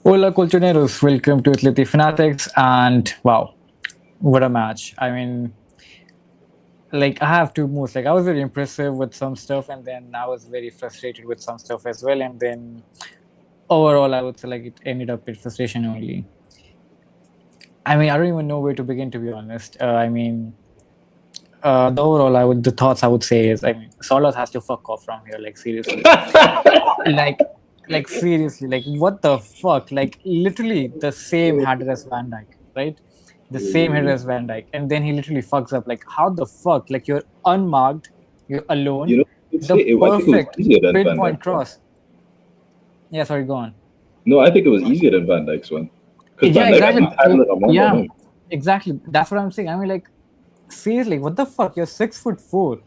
Hola Colchoneros, welcome to Atleti Fanatics, and wow, what a match. I mean, like I have two moods. Like I was very impressive with some stuff, and then I was very frustrated with some stuff as well. And then overall, I would say like it ended up with frustration only. I mean, I don't even know where to begin, to be honest. The thoughts I would say is, I mean, Solos has to fuck off from here, like seriously. like seriously, like what the fuck, like literally the same header as Van Dyke, right? The same header as Van Dyke, and then he literally fucks up. Like how the fuck, like you're unmarked, you're alone, You know, it's, the I think it was perfect easier than Van pinpoint Dijk's one. cross. Yeah, sorry, go on. No, I think it was easier than Van Dijk's one because Yeah, Van Dijk exactly. had like a moment on Yeah, him. exactly, that's what I'm saying. I mean, like seriously, what the fuck, you're 6'4".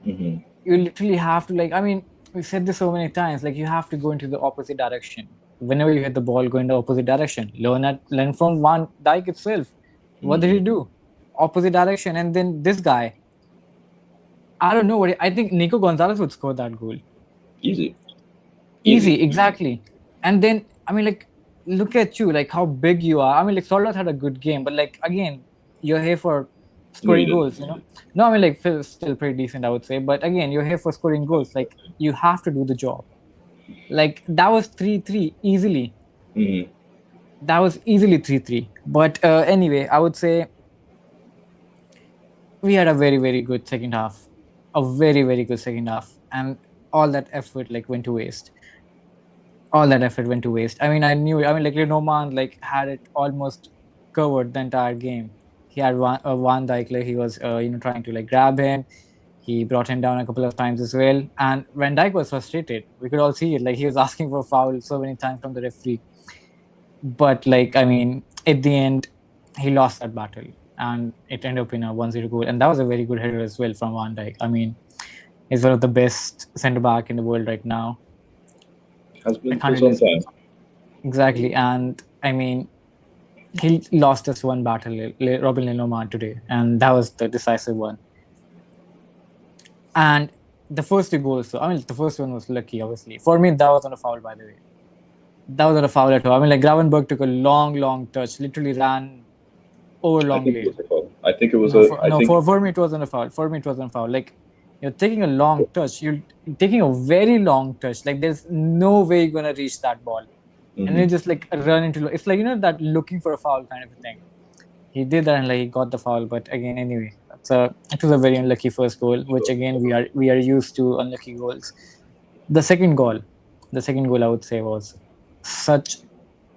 Hmm. You literally have to, like, I mean, we said this so many times, like you have to go into the opposite direction whenever you hit the ball. Go in the opposite direction. Learn from Van Dyke itself. What did he Hmm. do? Opposite direction. And then this guy, I don't know what I think Nico Gonzalez would score that goal Easy, easy. easy. Exactly. And then, I mean, like, look at you, like how big you are. I mean, like Soldot had a good game, but like again, you're here for No, you scoring didn't. goals, no, I mean, like Phil's still pretty decent, I would say, but again, you're here for scoring goals. Like you have to do the job. Like that was 3-3 easily. Hmm. That was easily 3-3. But anyway, I would say we had a very, very good second half. A very, very good second half. And all that effort like went to waste. All that effort went to waste. I mean, I knew it. I mean, like Lenormand like had it almost covered the entire game. He had Van Dijk, like he was trying to like grab him. He brought him down a couple of times as well. And Van Dijk was frustrated. We could all see it. Like he was asking for a foul so many times from the referee. But like, I mean, at the end, he lost that battle, and it ended up in a 1-0 goal. And that was a very good header as well from Van Dijk. I mean, he's one of the best centre back in the world right now. Has I been can't for really some time. exactly. And I mean, he lost just one battle, Robin Lenormand today, and that was the decisive one. And the first two goals, so I mean, the first one was lucky, obviously. For me, that wasn't a foul, by the way. That wasn't a foul at all. I mean, like Gravenberg took a long, long touch, literally ran over I long think it lane. was a foul. I think it was No, a. for I no, think for me it wasn't a foul. For me it wasn't a foul. Like you're taking a long touch. You're taking a very long touch. Like there's no way you're gonna reach that ball, and you mhm. just like run into. It's like that looking for a foul kind of a thing. He did that and like he got the foul. But again, anyway, it was a very unlucky first goal, which again we are used to unlucky goals. The second goal, the second goal I would say was such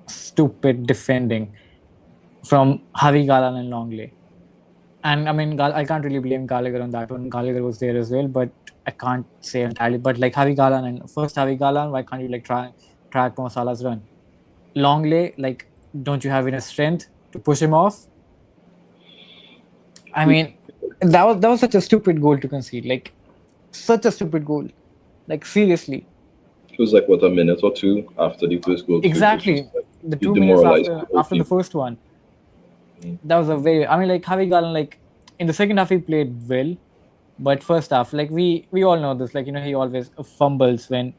stupid defending from Javi Galan and Longley. And I mean, I can't really blame Gallagher on that one. Gallagher was there as well, but I can't say entirely. But like Javi Galan and first Javi Galan, why can't you like try track Mo Salah's run? Longley, like, don't you have enough strength to push him off? I mean, that was such a stupid goal to concede. Like, such a stupid goal. Like seriously, It was like what, a minute or two after the first goal too. It was just exactly. like The you 2 minutes demoralized the after whole after the team. first one, Mm. that was a very. I mean, like Javi Galan, like in the second half he played well, but first half, like we all know this, like he always fumbles when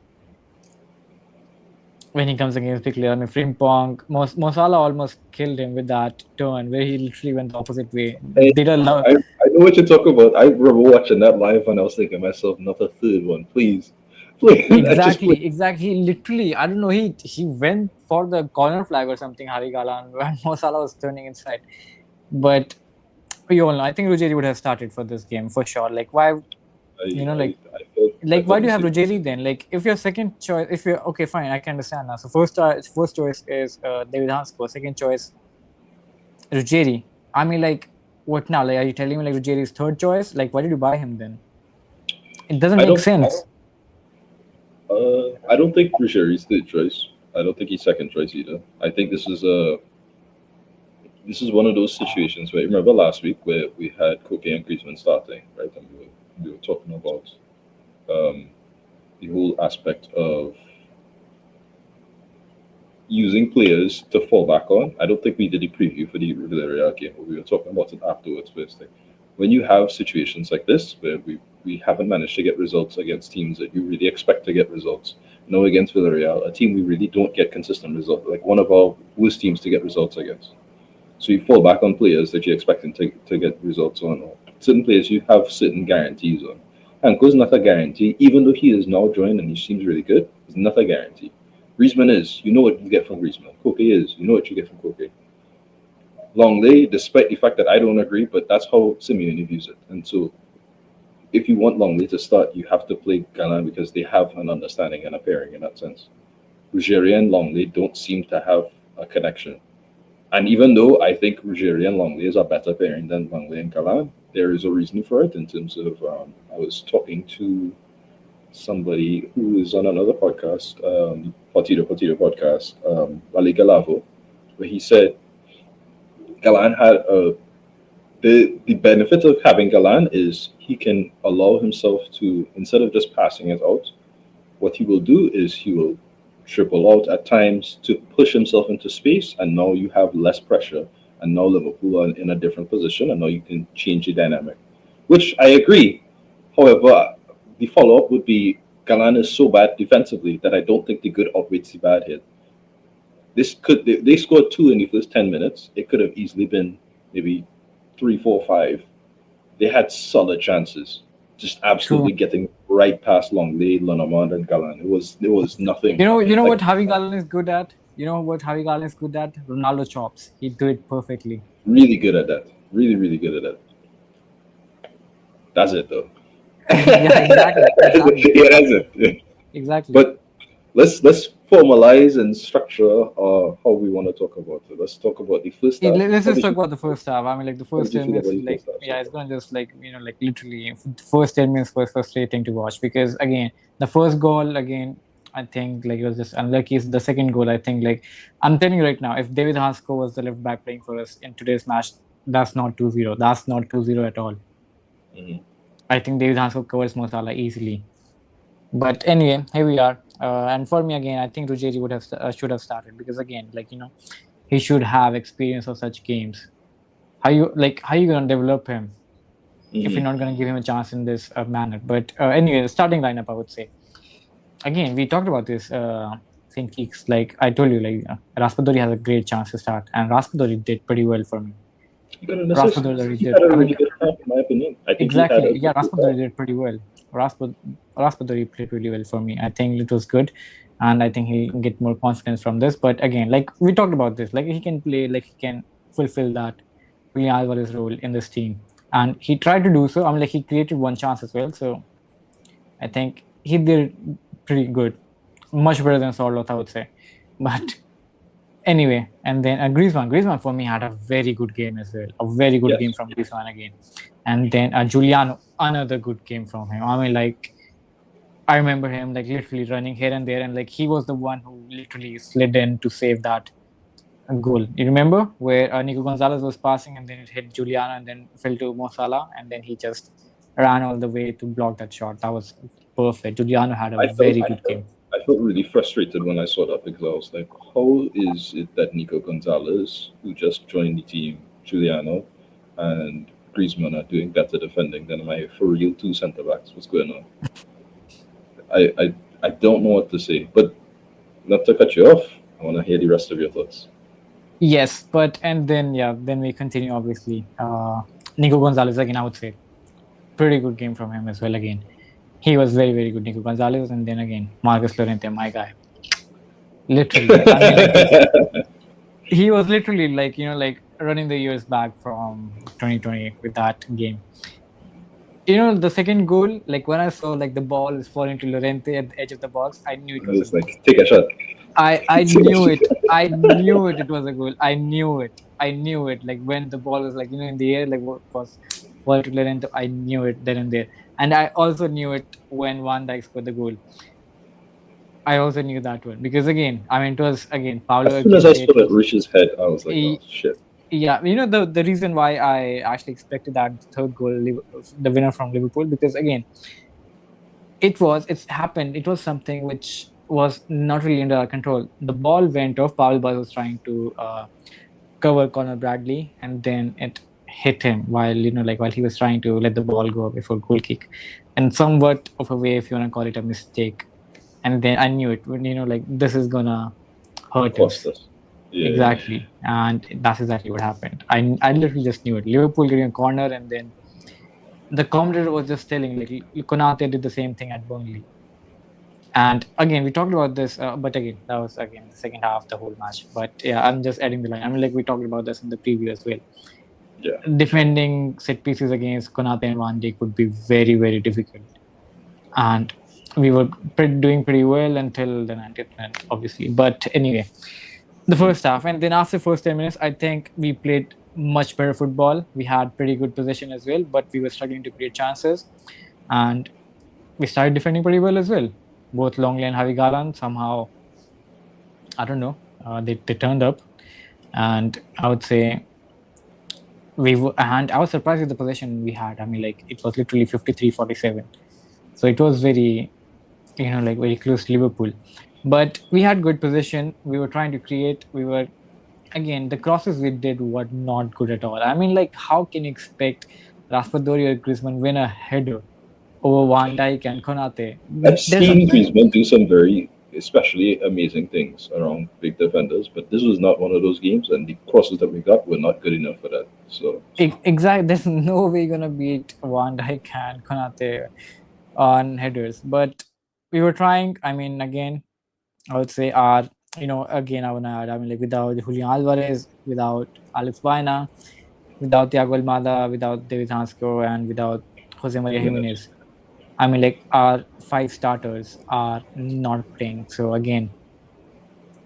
he comes against big player. I mean, Frimpong, Mosala almost killed him with that turn where he literally went the opposite way. Hey, Did a love I know what you're talking about. I remember watching that live and I was thinking to myself, not a third one, please, please. I just please. exactly. He literally, I don't know, he went for the corner flag or something. Harry Galan when Mosala was turning inside, but we all know. I think Ruggieri would have started for this game for sure. Like why, like I why felt do the you have same. Ruggieri then? Like if your second choice, if you're okay, fine, I can understand now. So first choice is David Hansko. Second choice Ruggieri. I mean, like, what now? Like, are you telling me like Ruggieri is third choice? Like, why did you buy him then? It doesn't I make don't. sense. I don't think Ruggieri is third choice. I don't think he's second choice either. I think this is one of those situations where, remember last week where we had Koke and Griezmann starting, right? And we were talking about um, the whole aspect of using players to fall back on. I don't think we did a preview for the Villarreal game, but we were talking about it afterwards. But it's like when you have situations like this where we haven't managed to get results against teams that you really expect to get results. No, against Villarreal, a team we really don't get consistent results, like one of our worst teams to get results against. So you fall back on players that you're expecting to get results on. Or certain players you have certain guarantees on. Anko's not a guarantee, even though he is now joined and he seems really good. It's not a guarantee. Griezmann is, you know what you get from Griezmann. Koke is, you know what you get from Koke. Longley, despite the fact that I don't agree, but that's how Simeone views it. And so if you want Longley to start, you have to play Galan because they have an understanding and a pairing in that sense. Ruggieri and Longley don't seem to have a connection. And even though I think Ruggieri and Longley is a better pairing than Longley and Galan, there is a reason for it in terms of I was talking to somebody who is on another podcast, Partido podcast, Ali Galavo, where he said Galan had the benefit of having Galan is he can allow himself to, instead of just passing it out, what he will do is he will triple out at times to push himself into space, and now you have less pressure, and now Liverpool are in a different position, and now you can change the dynamic, which I agree. However, the follow-up would be Galan is so bad defensively that I don't think the good outweighs the bad here. They scored 2 in the first 10 minutes. It could have easily been maybe 3, 4, 5. They had solid chances, just absolutely getting right past Longley, Lenormand, and Galan. It was nothing. You know like, what Javi Galan is good at? You know what Javi Galan is good at? Ronaldo chops. He do it perfectly. Really good at that. Really, really good at that. That's it, though. Yeah, exactly. Yeah, that's it. Exactly. But let's formalize and structure how we want to talk about it. Let's talk about the first half. Let's just talk about the first half. I mean, like the first did 10 you feel minutes, about the like first half? yeah, it's gonna just like like literally the first 10 minutes was frustrating to watch because again, the first goal again, I think like it was just unlucky. The second goal, I think like I'm telling you right now, if David Hasko was the left back playing for us in today's match, that's not 2-0. That's not 2-0 at all. Mhm. I think David Hasko covers Mo Salah easily. But anyway, here we are. And for me again, I think Ruggieri would have should have started because again, like he should have experience of such games. How you gonna develop him if you're Mhm. not gonna give him a chance in this manner? But anyway, the starting lineup, I would say. Again, we talked about this. Think Kicks, like I told you, like Raspadori has a great chance to start, and Raspadori did pretty well for me. He got an assist. Raspadori He did. had a I mean, really good half, in my opinion. I think he had exactly. a Yeah, good Raspadori half. did pretty well. Raspadori played really well for me. I think it was good, and I think he'll get more confidence from this. But again, like we talked about this, like he can play, like he can fulfill that Julian Alvarez role in this team, and he tried to do so. I mean, like he created one chance as well, so I think he did pretty good, much better than Sorloth, I would say. But anyway, and then Griezmann for me had a very good game as well, a very good Yes. game from Griezmann again, and then Giuliano, another good game from him. I mean, like I remember him like literally running here and there, and like he was the one who literally slid in to save that goal. You remember where Nico Gonzalez was passing and then it hit Giuliano and then fell to Mo Salah and then he just ran all the way to block that shot. That was perfect. Giuliano had a I felt very good game. I felt really frustrated when I saw that because I was like, how is it that Nico Gonzalez, who just joined the team, Giuliano, and Griezmann are doing better defending than my for real 2 centre backs? What's going on? I don't know what to say, but not to cut you off. I want to hear the rest of your thoughts. Yes, but and then then we continue obviously. Nico Gonzalez again, I would say pretty good game from him as well. Again, he was very very good, Nico Gonzalez, and then again Marcus Llorente, my guy. Literally, I mean, like he was literally like like running the years back from 2020 with that game. The second goal, like when I saw like the ball is falling to Llorente at the edge of the box, I knew it I was a was goal. like, take a shot. I knew it. I knew it. It was a goal. I knew it. I knew it. Like when the ball was like in the air, like what was falling to Llorente, I knew it then and there. And I also knew it when Van Dijk scored the goal. I also knew that one because again, I mean, it was again Paulo As soon as I Aguirre. saw that Rich's head, I was like, oh He, shit. yeah, the reason why I actually expected that third goal, the winner from Liverpool, because again, it's happened. It was something which was not really under our control. The ball went off. Paul Buzz was trying to cover Conor Bradley, and then it hit him while while he was trying to let the ball go before goal kick. and somewhat of a way, if you want to call it a mistake. And then I knew it, like this is gonna hurt Cost us. us. Yeah. Exactly, and that's exactly what happened. I literally just knew it. Liverpool getting a corner, and then the commentator was just telling like Konate did the same thing at Burnley. And again, we talked about this, but again, that was again the second half of the whole match. But yeah, I'm just adding the line. I mean, like we talked about this in the preview as well. Yeah. Defending set pieces against Konate and Van Dijk would be very, very difficult. And we were doing pretty well until the 90th minute, obviously. But anyway, the first half, and then after first 10 minutes, I think we played much better football. We had pretty good possession as well, but we were struggling to create chances. And we started defending pretty well as well. Both Longley and Javi Galan somehow, I don't know, they turned up. And I would say and I was surprised with the possession we had. I mean, like it was literally 53-47. So it was very, like very close to Liverpool. But we had good position. We were trying to create. We were, again, the crosses we did were not good at all. I mean, like, how can you expect Raspadori or Griezmann win a header over Van Dijk and Konate? I've There's a seen Griezmann do some very, especially amazing things around big defenders, but this was not one of those games, and the crosses that we got were not good enough for that. So, exact. There's no way you're gonna beat Van Dijk and Konate on headers. But we were trying. I mean, again, I would say again, I want to add. I mean, like without Julian Alvarez, without Alex Baena, without Thiago Almada, without David Hansco, and without Jose Maria Jimenez. Jimenez. I mean, like our five starters are not playing. So again,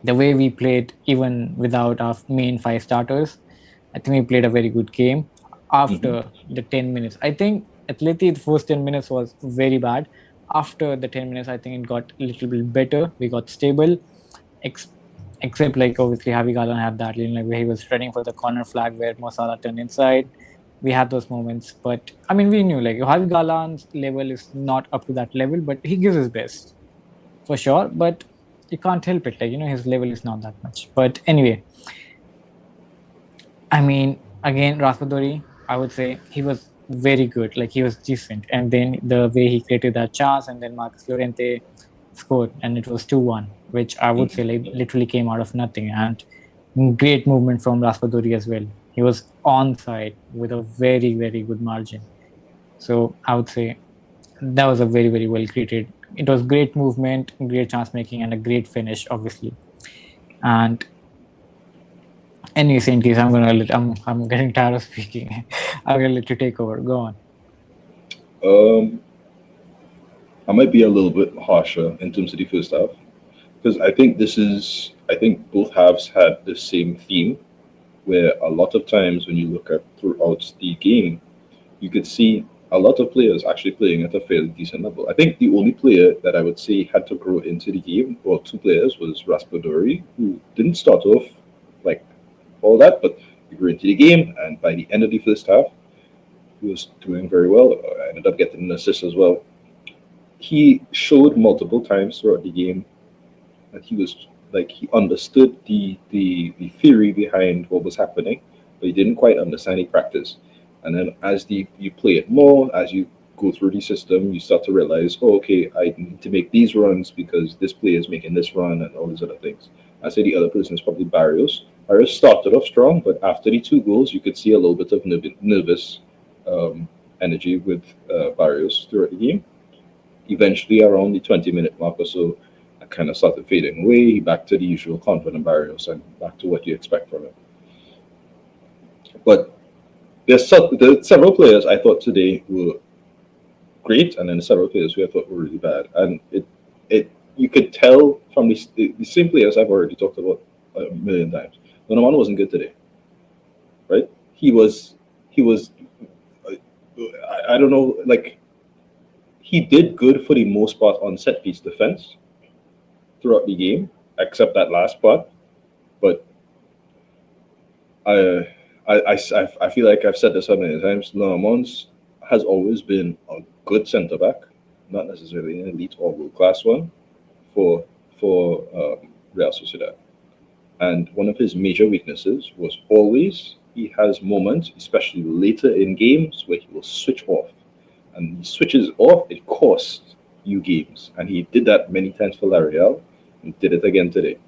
the way we played, even without our main five starters, I think we played a very good game. Mhm. After the 10 minutes, I think Atleti the first 10 minutes was very bad. After the 10 minutes, I think it got a little bit better. We got stable, ex- except like obviously Javi Galan had that like where he was running for the corner flag where Mo Salah turned inside. We had those moments, but I mean we knew like Javi Galan's level is not up to that level, but he gives his best for sure. But you can't help it, like his level is not that much. But anyway, I mean, again, Raspadori, I would say he was very good. Like he was decent, and then the way he created that chance, and then Marcus Llorente scored, and it was 2-1, which I would say like literally came out of nothing. And great movement from Raspadori as well. He was onside with a very very good margin. So I would say that was a very very well created. It was great movement, great chance making, and a great finish, obviously. And any Saint case, I'm getting tired of speaking. I'm gonna let you take over. Go on. Um, I might be a little bit harsher in terms of the first half because I think both halves had the same theme where a lot of times when you look at throughout the game, you could see a lot of players actually playing at a fairly decent level. I think the only player that I would say had to grow into the game, or two players, was Raspadori, who didn't start off like all that, but he grew into the game, and by the end of the first half, he was doing very well. I ended up getting an assist as well. He showed multiple times throughout the game that he was like he understood the theory behind what was happening, but he didn't quite understand the practice. And then as you play it more, as you go through the system, you start to realize, oh, okay, I need to make these runs because this player is making this run and all these other things. I say the other person is probably Barrios. Barrios started off strong, but after the two goals, you could see a little bit of nervous um, energy with Barrios throughout the game. Eventually, around the 20-minute mark or so, I kind of started fading away, back to the usual confident Barrios and back to what you expect from him. But there's several players I thought today were great, and then several players who I thought were really bad. And it you could tell from the same players I've already talked about a million times. Donovan wasn't good today, right? He was I don't know, like he did good for the most part on set piece defense throughout the game, except that last part. But I I feel like I've said this so many times. Lamons has always been a good centre back, not necessarily an elite or world class one for Real Sociedad. And one of his major weaknesses was always he has moments, especially later in games, where he will switch off. and he switches off, it costs you games. And he did that many times for L'Oreal and did it again today.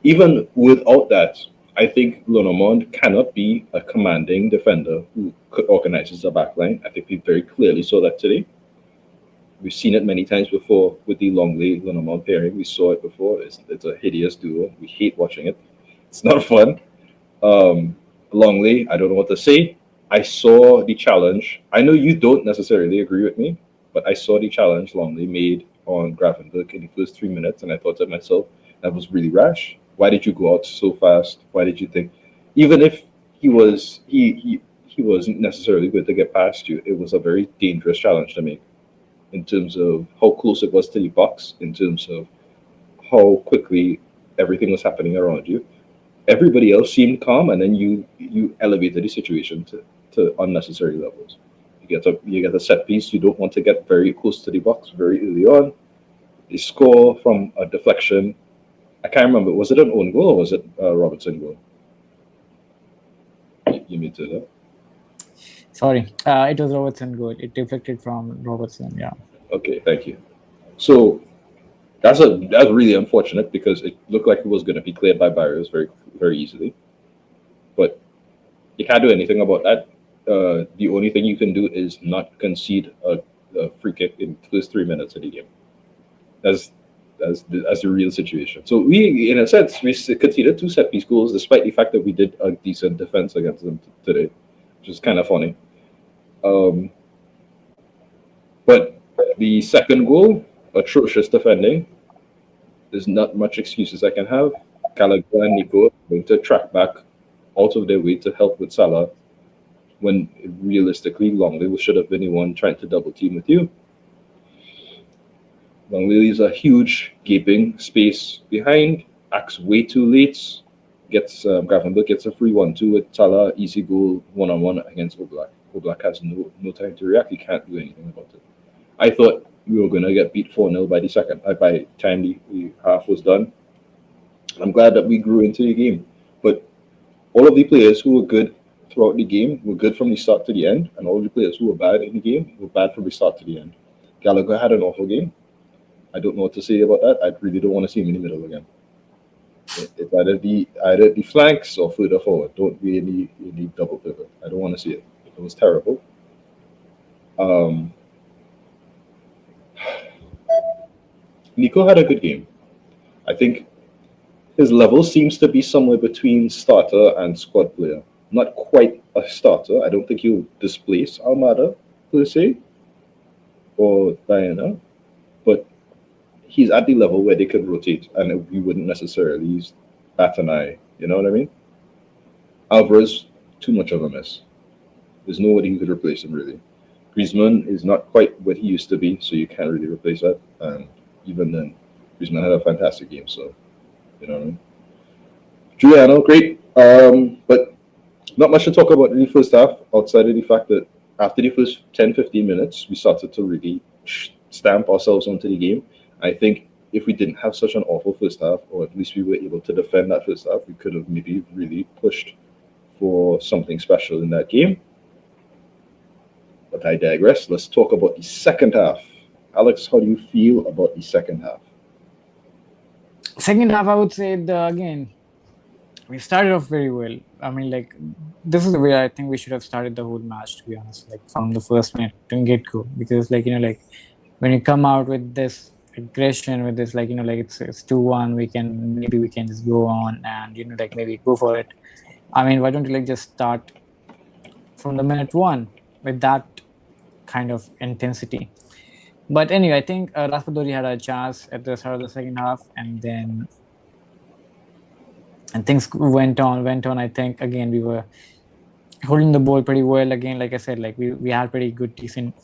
Even without that, I think Lonomond cannot be a commanding defender who organizes the backline. I think we very clearly saw that today. We've seen it many times before with the Longley Lonomond pairing. We saw it before. It's a hideous duo. We hate watching it. It's not fun. Longley, I don't know what to say. I saw the challenge. I know you don't necessarily agree with me, but I saw the challenge Longley made on Gravenberg in the first 3 minutes, and I thought to myself, that was really rash. Why did you go out so fast? Why did you think, even if he wasn't necessarily going to get past you, it was a very dangerous challenge to make in terms of how close it was to the box, in terms of how quickly everything was happening around you. Everybody else seemed calm, and then you elevated the situation to unnecessary levels. You get a set piece. You don't want to get very close to the box very early on. They score from a deflection. I can't remember. Was it an own goal or was it a Robertson goal? You mean to that? Sorry, it was Robertson goal. It deflected from Robertson. Yeah. Okay, thank you. So that's really unfortunate because it looked like it was going to be cleared by Barrios very very easily, but you can't do anything about that. The only thing you can do is not concede a free kick in the first 3 minutes of the game. That's the real situation. So we, in a sense, we conceded 2 set-piece goals, despite the fact that we did a decent defense against them today, which is kind of funny. But the second goal, atrocious defending. There's not much excuses I can have. Gallagher and Nico are going to track back out of their way to help with Salah, when realistically Longley should have been the one trying to double team with you. Longley leaves a huge gaping space behind, acts way too late, gets Gravenberg gets a free 1-2 with Salah, easy goal, one-on-one against Oblak. Oblak has no time to react. He can't do anything about it. I thought we were going to get beat 4-0 by the time the half was done. I'm glad that we grew into the game. But all of the players who were good throughout the game were good from the start to the end, and all of the players who were bad in the game were bad from the start to the end. Gallagher had an awful game. I don't know what to say about that. I really don't want to see him in the middle again. It's either the flanks or further forward. Don't really double pivot. I don't want to see it. It was terrible. Nico had a good game. I think his level seems to be somewhere between starter and squad player. Not quite a starter. I don't think he'll displace Almada per se or Diana, but he's at the level where they could rotate and we wouldn't necessarily use bat an eye. You know what I mean? Alvarez, too much of a mess. There's nobody who could replace him really. Griezmann is not quite what he used to be, so you can't really replace that. And even then, Griezmann had a fantastic game, so you know what I mean? Giuliano, great. But not much to talk about in the first half, outside of the fact that after the first 10-15 minutes, we started to really stamp ourselves onto the game. I think if we didn't have such an awful first half, or at least we were able to defend that first half, we could have maybe really pushed for something special in that game. But I digress. Let's talk about the second half. Alex, how do you feel about the second half? Second half, I would say again, we started off very well. I mean, like, this is the way I think we should have started the whole match, to be honest, like from the first minute to get go. Because, like, like when you come out with this aggression, with this, like, like it's 2-1, we can just go on and, like maybe go for it. I mean, why don't you like just start from the minute one with that kind of intensity? But anyway, I think Raspadori had a chance at the start of the second half, and things went on. I think again we were holding the ball pretty well. Again, like I said, like we had pretty good, decent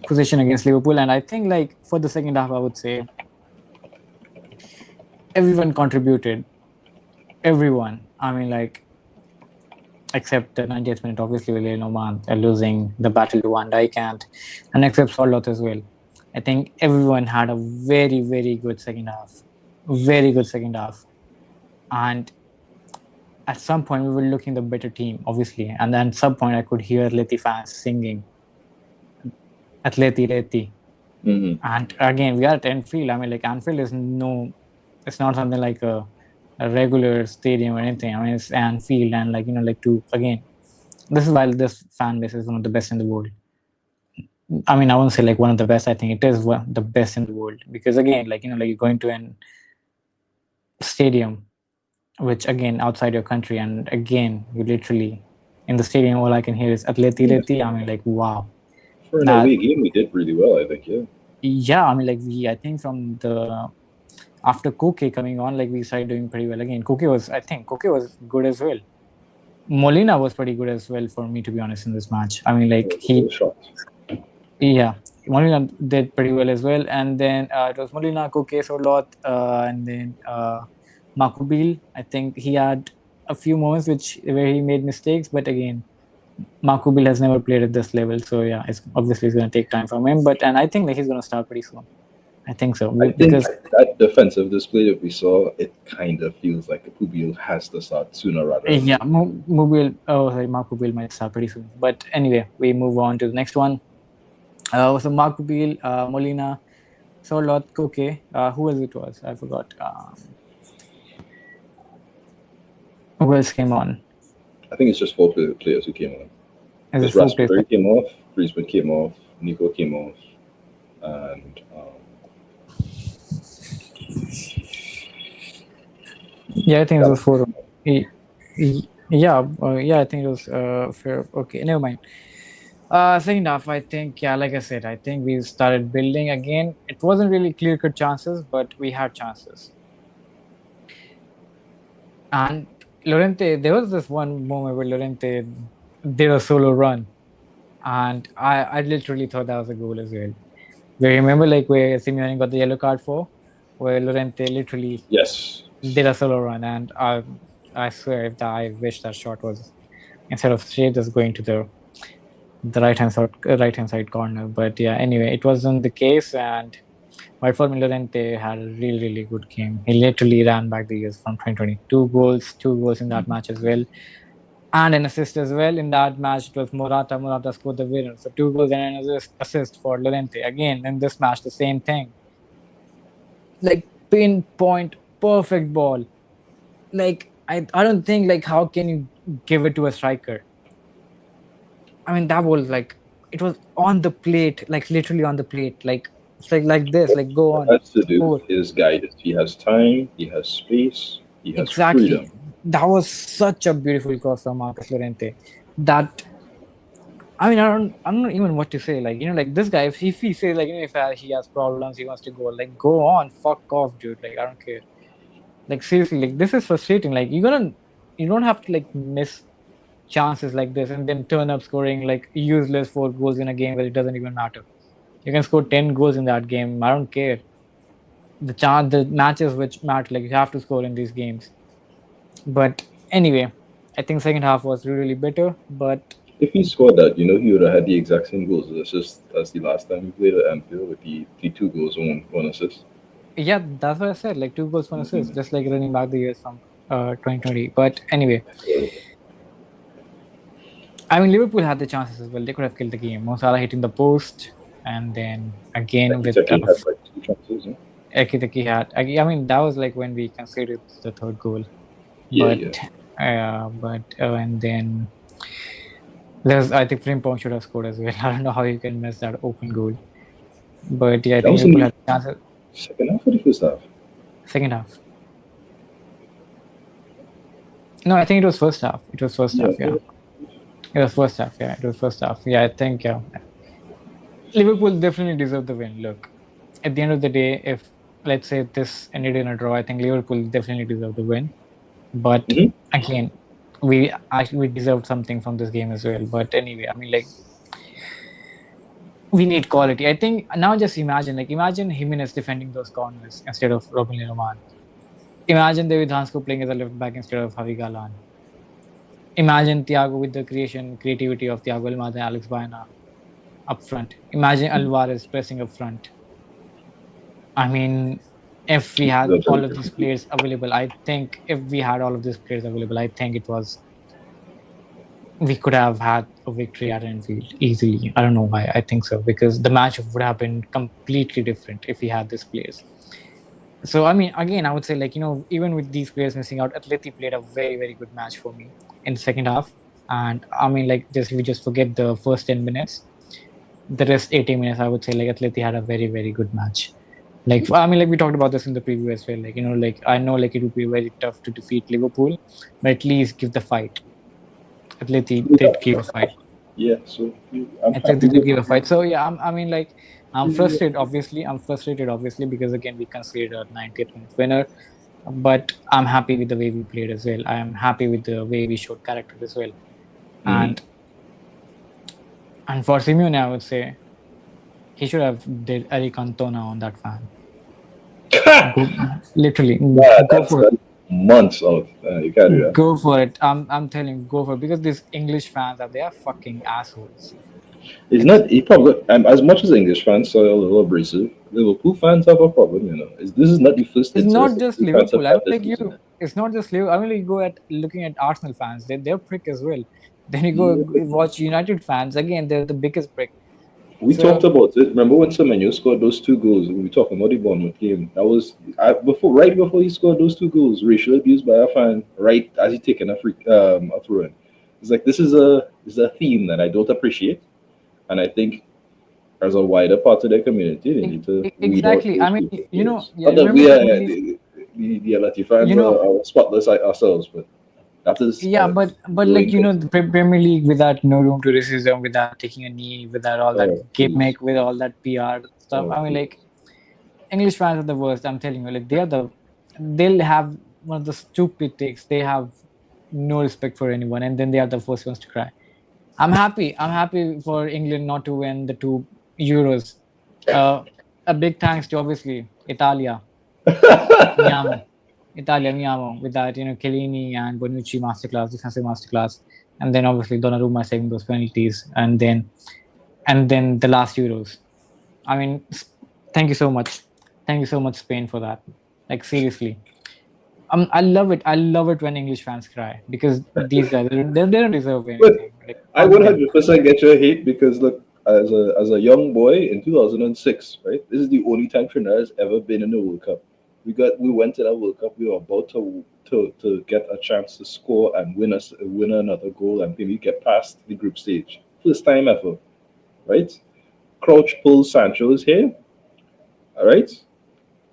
position against Liverpool, and I think like for the second half, I would say everyone contributed. Everyone. I mean, like, except the 90th minute, obviously, with Oman losing the battle to Van Dijk and except Sorloth as well. I think everyone had a very, very good second half. Very good second half. And at some point, we were looking the better team, obviously. And then at some point, I could hear Atleti fans singing. Atleti. Mm-hmm. And again, we are at Anfield. I mean, like Anfield is it's not something like a regular stadium or anything. I mean, it's Anfield, and like like again, this is why this fan base is one of the best in the world. I mean, I won't say like one of the best. I think it is one the best in the world because again, like like you're going to an stadium, which again outside your country, and again you literally in the stadium all I can hear is Atleti, Yeah. Atleti. I mean, like wow. For an That away game, we did really well, I think. Yeah. yeah, I mean, like I think from the after Koke coming on, like we started doing pretty well again. I think Koke was good as well. Molina was pretty good as well for me, to be honest, in this match. I mean, It like was a good shot. yeah, Molina did pretty well as well. And then it was Molina, Koke, Solot, and then Makubil. I think he had a few moments where he made mistakes, but again, Makubil has never played at this level, so yeah, it's going to take time from him. And I think that he's going to start pretty soon. I think so I think because that defensive display that we saw, it kind of feels like Pubil has to start sooner rather than yeah, later. Mobile. Oh, sorry, Makubil might start pretty soon. But anyway, we move on to the next one. So Makubil, Molina, Solot, Koke. Who else it was? I forgot. Who else came on? I think it's just four players who came on. Is it Because four players? Raspadori came off, Griezmann came off, Nico came off, and Yeah, I think it that was was four. Yeah, I think it was fair. Okay, never mind. Second half, I think, yeah, like I said, I think we started building again. It wasn't really clear cut chances, but we had chances. And Llorente, there was this one moment where Llorente did a solo run, and I literally thought that was a goal as well. We remember like where Simeone got the yellow card for, where Llorente literally yes. did a solo run, and I swear if I wish that shot was instead of straight just going to the right hand side corner. But yeah, anyway, it wasn't the case, and but for Llorente had a really good game. He literally ran back the years from 2020. Two goals in that match as well, and an assist as well. In that match, it was Morata. Morata scored the winner. So 2 goals and an assist for Llorente. Again, in this match, the same thing. Like pinpoint, perfect ball. Like I don't think like how can you give it to a striker? I mean that was like it was on the plate, like literally on the plate. Like it's like this, What like go he on, has to do score. is guided. He has time, he has space, he has Exactly. freedom. That was such a beautiful cross from Marcus Llorente. That I mean, I don't know even what to say. Like, like this guy, if he says like, if he has problems, he wants to go, like, go on, fuck off, dude. Like, I don't care. Like, seriously, like, this is frustrating. Like, you don't have to like miss chances like this and then turn up scoring like useless 4 goals in a game where it doesn't even matter. You can score 10 goals in that game. I don't care. The matches which matter, like, you have to score in these games. But anyway, I think second half was really better. But If he scored that, he would have had the exact same goals as the last time he played at Anfield with the 2 goals and one assist. yeah, that's what I said. Like 2 goals, one assist, just like running back the years from 2020. But anyway, I mean Liverpool had the chances as well. They could have killed the game. Mo Salah hitting the post, and then again with Ekiteke had like two chances. Huh? Ekiteki had. I mean that was like when we conceded the third goal. Yeah, But yeah. and then there's I think Frimpong should have scored as well. I don't know how you can miss that open goal. But yeah, I That think was in Liverpool had the chances. second half or the first half? Second half. No, I think it was first half. It was first half. Yeah. It was first half. Yeah, it was first half. Yeah, I think Liverpool definitely deserved the win. Look, at the end of the day, if let's say this ended in a draw, I think Liverpool definitely deserved the win. But Mm-hmm. again, we deserved something from this game as well. But anyway, I mean, like we need quality. I think now just imagine Jimenez defending those corners instead of Robin Roman. Imagine David Hansko playing as a left back instead of Javi Galan. Imagine Thiago with the creativity of Thiago Almada and Alex Baena up front. Imagine Alvarez pressing up front. I mean, if we had That's all very of these different. players available, I think if we had all of these players available, I think it was we could have had a victory at Anfield easily. I don't know why. I think so because the match would have been completely different if we had these players. So I mean, again, I would say like even with these players missing out, Atleti played a very good match for me in the second half. And I mean, like just if we just forget the first 10 minutes, the rest 80 minutes, I would say like Atleti had a very good match. Like I mean, like we talked about this in the preview as well. Like like I know like it would be very tough to defeat Liverpool, but at least give the fight. Atleti did give a fight. Yeah, so I'm happy Atleti did with give a fight. So yeah, I mean, like I'm frustrated. Obviously, I'm frustrated. Obviously, because again we conceded a 90th minute winner. But I'm happy with the way we played as well. I am happy with the way we showed character as well. Mhm. And for Simeone, I would say he should have did Eric Cantona on that fan. Go literally Yeah, go for it. that's months out. You can't do that. Go for it. I'm telling you, go for it because these English fans they are fucking assholes. It's It's not. He probably, as much as English fans are a little abrasive, Liverpool fans have a problem. This is not the first it's incident not that just Liverpool fans have Liverpool. I had mean, this like season. it's not just Liverpool. I mean, like you go at looking at Arsenal fans, they're prick as well. Then you go Yeah. watch United fans again, they're the biggest prick. We talked So about it. Remember when Semenyo scored those two goals? We were talking about the Bournemouth game. That was right before he scored those two goals. Racial abuse by a fan, right as he taken a throw in. It's like this is a theme that I don't appreciate, and I think as a wider part of the community, they need to weed out Exactly. I those mean, people. Yes, yeah, not that remember we are Premier League, the Atleti fans you know, are spotless like ourselves, but that is yeah, but like growing pains. the Premier League without no room to racism, without taking a knee, without all that Oh please, gimmick, with all that PR stuff. oh I mean, please. like English fans are the worst. I'm telling you, like they'll have one of the stupid takes. They have no respect for anyone, and then they are the first ones to cry. I'm happy. I'm happy for England not to win the two Euros. Uh, a big thanks to obviously Italia. Miamo, Italia, Miamo, with that, Chiellini and Bonucci masterclass, defensive masterclass, and then obviously Donnarumma saving those penalties, and then the last Euros. I mean, thank you so much, Spain, for that. Like seriously, I love it. I love it when English fans cry because these guys they don't deserve But anything. Like I fuck them. 100% get your hate because look, as a young boy in 2006, right? This is the only time Trinidad has ever been in the World Cup. We went to that World Cup. We were about to get a chance to score and win another goal and maybe get past the group stage. First time ever, right? Crouch pulls Sancho's hair. All right,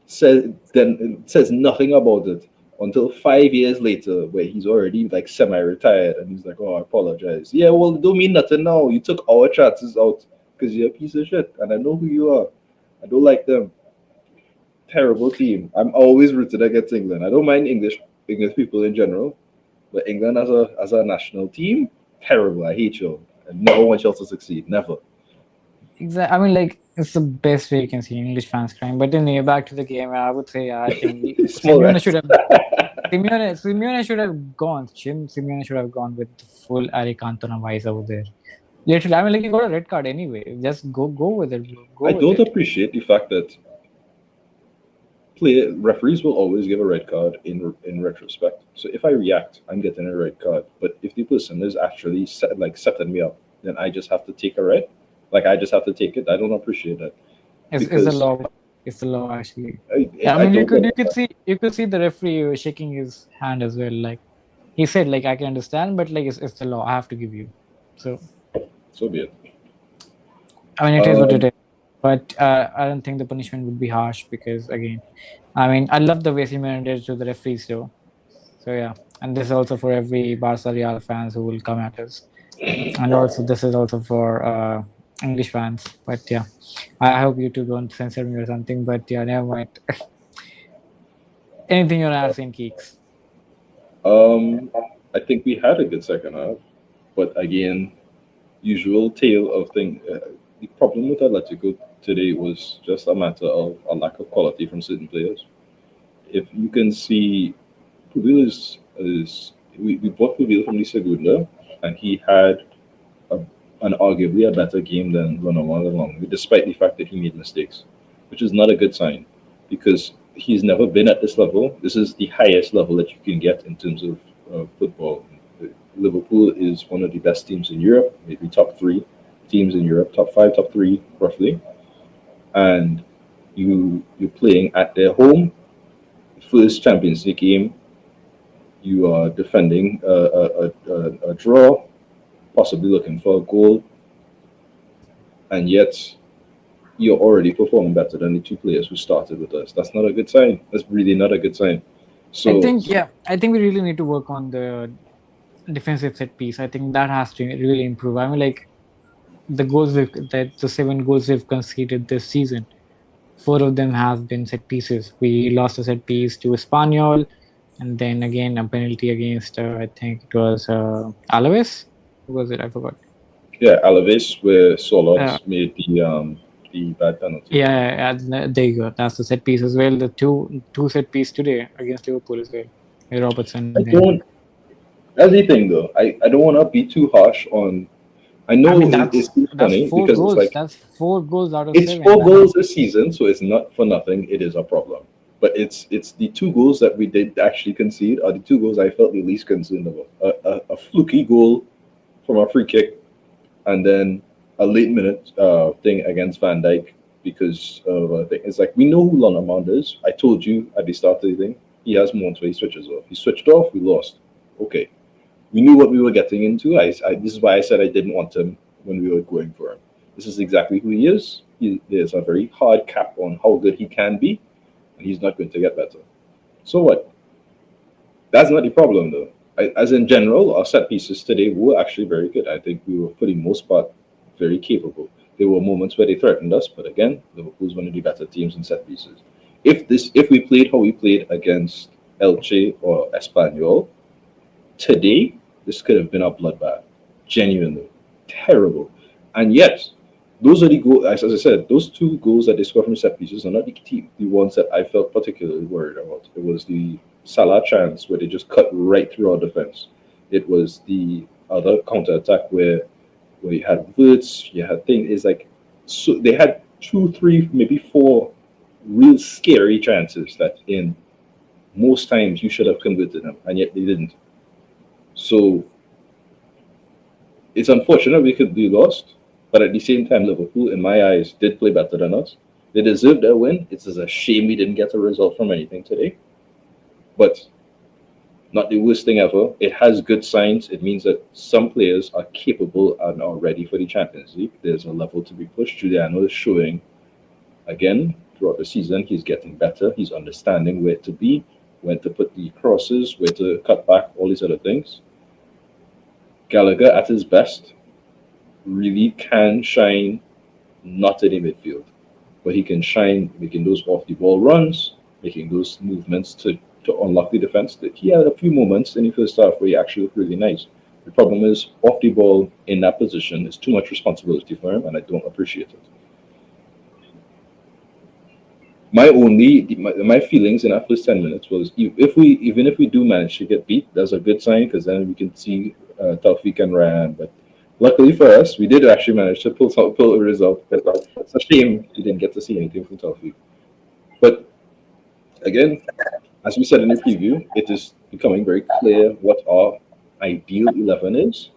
says nothing about it until 5 years later, where he's already like semi-retired, and he's like, "Oh, I apologize." Yeah, well, it don't mean nothing now. You took our chances out because you're a piece of shit, and I know who you are. I don't like them. Terrible team. I'm always rooted against England. I don't mind English people in general, but England as a national team, terrible. I hate you. I never want you to succeed. Never. Exactly. I mean, like it's the best way you can see English fans crying. But then back to the game, I would say I think Small Simeone should rats. have Simeone should have gone. Simeone should have gone with the full Eric Cantona vibes over there. Literally, I mean, like you got a red card anyway. Just go with it, bro. Go I with don't it. appreciate the fact that referees will always give a red card in retrospect. So if I react, I'm getting a red card. But if the person is actually setting me up, then I just have to take a red. Like I just have to take it. I don't appreciate that It's the because law. It's the law actually. I, Yeah, I I mean, don't get that. you could see the referee shaking his hand as well. Like he said, like I can understand, but like it's the law. I have to give you. So So be it. I mean, it is what it Um, is. But I don't think the punishment would be harsh because, again, I mean, I love the way Simeone did to the referees, though. So yeah, and this is also for every Barca Real fans who will come at us, and also this is also for English fans. But yeah, I hope you two don't censor me or something. But yeah, never mind. Anything you want to add, Saint Keeks? um, I think we had a good second half, but again, usual tale of thing. The problem with Atletico today was just a matter of a lack of quality from certain players. If you can see Pubil is we bought Pubil from the Segunda, and he had a, an arguably a better game than Ronaldo along, despite the fact that he made mistakes, which is not a good sign because he's never been at this level. This is the highest level that you can get in terms of football. Liverpool is one of the best teams in Europe, maybe top three teams in Europe, top five, top three, roughly. And you're playing at their home, first Champions League game. You are defending a draw, possibly looking for a goal, and yet you're already performing better than the two players who started with us. That's not a good sign. That's really not a good sign. I So think I think we really need to work on the defensive set piece. I think that has to really improve. I mean, like the 7 goals we've conceded this season, 4 of them have been set pieces. We lost a set piece to Espanyol, and then again a penalty against I think it was Alaves. Who was it? I forgot. yeah, Alaves where Uh, Solot made the bad penalty. there you go. That's the set piece as well. The two set piece today against Liverpool as well. Robertson I and don't. That's the thing though. I don't want to be too harsh on. I I mean know it's too that's funny four because it's goals. like That's 4 goals out of it's 7. 4 goals a season, so it's not for nothing. It is a problem. But it's the 2 goals that we did actually concede are the 2 goals I felt the least concerned about. A fluky goal from a free kick, and then a late minute thing against Van Dijk because of a thing. It's like we know who Lonamond is. I told you at the start of the thing. He has moments where he switches off. He switched off. We lost. Okay, we knew what we were getting into. This is why I said I didn't want him when we were going for him. This is exactly who he is. There's a very hard cap on how good he can be, and he's not going to get better. So what? That's not the problem, though. As in general, our set pieces today were actually very good. I think we were, for the most part, very capable. There were moments where they threatened us, but again, Liverpool's one of the better teams in set pieces. If we played how we played against Elche or Espanyol today, this could have been a bloodbath. Genuinely terrible, and yet those are the goals. As I said, those 2 goals that they scored from set pieces are not the ones that I felt particularly worried about. It was the Salah chance where they just cut right through our defense. It was the other counter attack where you had Wirtz, you had things. It's like so they had 2, 3, maybe 4 real scary chances that in most times you should have converted them, and yet they didn't. So it's unfortunate we could be lost, but at the same time, Liverpool, in my eyes, did play better than us. They deserved their win. It's just a shame we didn't get a result from anything today, but not the worst thing ever. It has good signs. It means that some players are capable and are ready for the Champions League. There's a level to be pushed. Giuliano is showing again throughout the season. He's getting better. He's understanding where to be, when to put the crosses, where to cut back, all these other things. Gallagher at his best really can shine, not in the midfield, but he can shine making those off the ball runs, making those movements to unlock the defense. He had a few moments in the first half where he actually looked really nice. The problem is off the ball in that position is too much responsibility for him, and I don't appreciate it. My feelings in that first 10 minutes was even if we do manage to get beat, that's a good sign because then we can see Taufik and Ryan. But luckily for us, we did actually manage to pull a result. It's a shame we didn't get to see anything from Taufik. But again, as we said in the preview, it is becoming very clear what our ideal 11 is,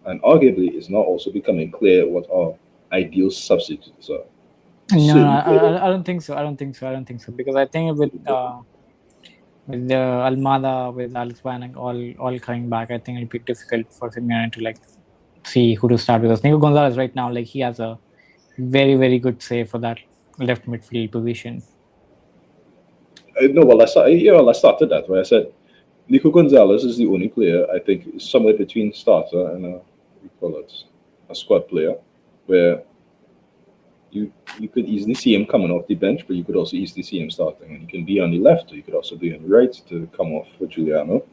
and arguably it's now also becoming clear what our ideal substitutes are. no, Certain players, I don't think so. I don't think so because I think with the Almada, with Alex Bannock all coming back, I think it'll be difficult for Simeone to like see who to start with us. Nico Gonzalez right now, like he has a very good save for that left midfield position. no, well, I started that where I said Nico Gonzalez is the only player I think is somewhere between starter and we call it a squad player, where you could easily see him coming off the bench, but you could also easily see him starting, and he can be on the left, or you could also be on the right to come off for Giuliano.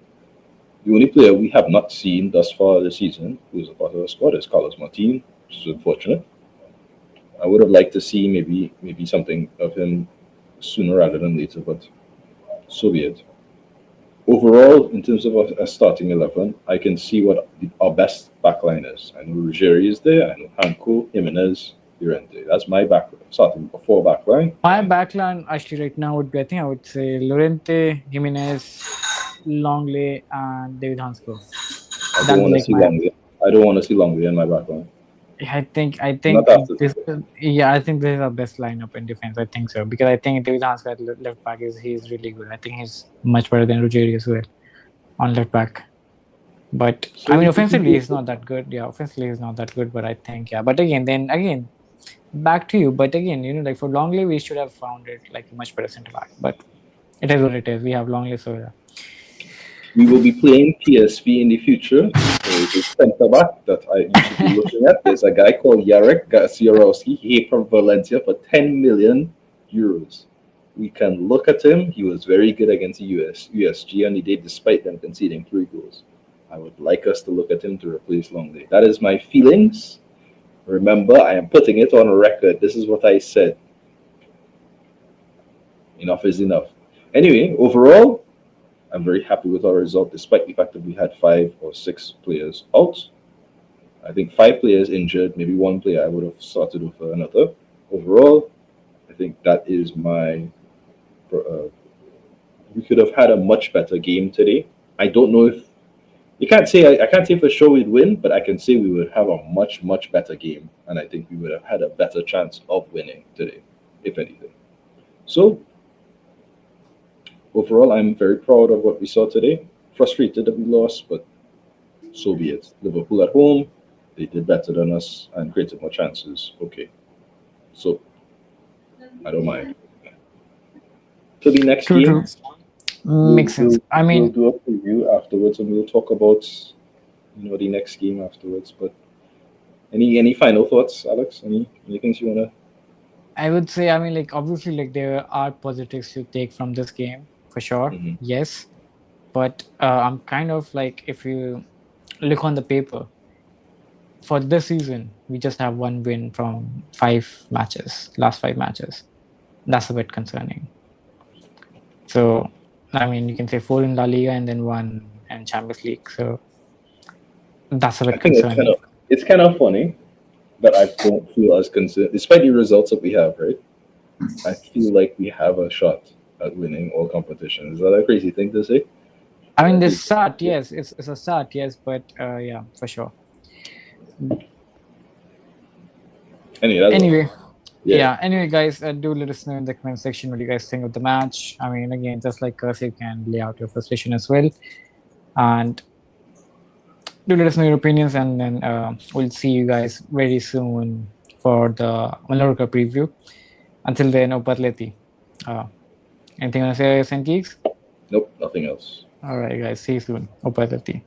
The only player we have not seen thus far this season who is a part of the squad is Carlos Martin, which is unfortunate. I would have liked to see maybe something of him sooner rather than later, but so be it. Overall, in terms of a starting 11, I can see what our best backline is. I know Ruggieri is there. I know Hanko, Jimenez, Llorente. That's my starting 4 backline. My backline actually right now would be, I think I would say Llorente, Jimenez, Longley, and David Hansco. I That'll don't be want to like see my. Longley. I don't want to see Longley in my background. I Not think after this. today. Yeah, I think this is our best lineup in defense. I think so because I think David Hanscom at left back he's really good. I think he's much better than Ruggieri as well on left back. But So I mean, we can offensively, do he's not that good. Yeah, offensively, he's not that good. But I think, yeah. But again, then again, back to you. But again, like for Longley, we should have found it like a much better centre back. But it is what it is. We have Longley, so yeah. We will be playing PSV in the future. There is a centre back that you should be looking at. There's a guy called Jarek Gasiorowski. He came from Valencia for 10 million euros. We can look at him. He was very good against the USG on the day, despite them conceding 3 goals. I would like us to look at him to replace Longley. That is my feelings. Remember, I am putting it on record. This is what I said. Enough is enough. Anyway, overall, I'm very happy with our result, despite the fact that we had 5 or 6 players out. I think 5 players injured, maybe 1 player I would have started with another. Overall, I think that is my. We could have had a much better game today. I don't know if you can't say I can't say for sure we'd win, but I can say we would have a much better game, and I think we would have had a better chance of winning today, if anything. So overall, I'm very proud of what we saw today. Frustrated that we lost, but so be it. Liverpool at home, they did better than us and created more chances. Okay. So I don't mind. To the next True, true. game, Makes sense. I we'll mean, do a preview afterwards and we'll talk about the next game afterwards. But any final thoughts, Alex? Any things you wanna I would say, I mean, like obviously, like there are positives to take from this game for sure. Mhm. Yes, but I'm kind of like if you look on the paper for this season, we just have 1 win from 5 matches, last 5 matches. That's a bit concerning. So, I mean, you can say 4 in La Liga and then 1 in Champions League. So that's a I bit think concerning. it's kind of funny, but I don't feel as concerned despite the results that we have, right? I feel like we have a shot at winning all competitions. Is that a crazy thing to say? I Is that mean, a this crazy thing start, to say? yes, it's a start, yes, but yeah, for sure. Anyway, that's Anyway, yeah. yeah. Anyway, guys, do let us know in the comment section what you guys think of the match. I mean, again, just like us, you can lay out your frustration as well, and do let us know your opinions, and then we'll see you guys very soon for the Mallorca preview. Until then, Atleti. Uh, anything you want to say, St. Geeks? Nope, nothing else. All right, guys. See you soon. Atleti.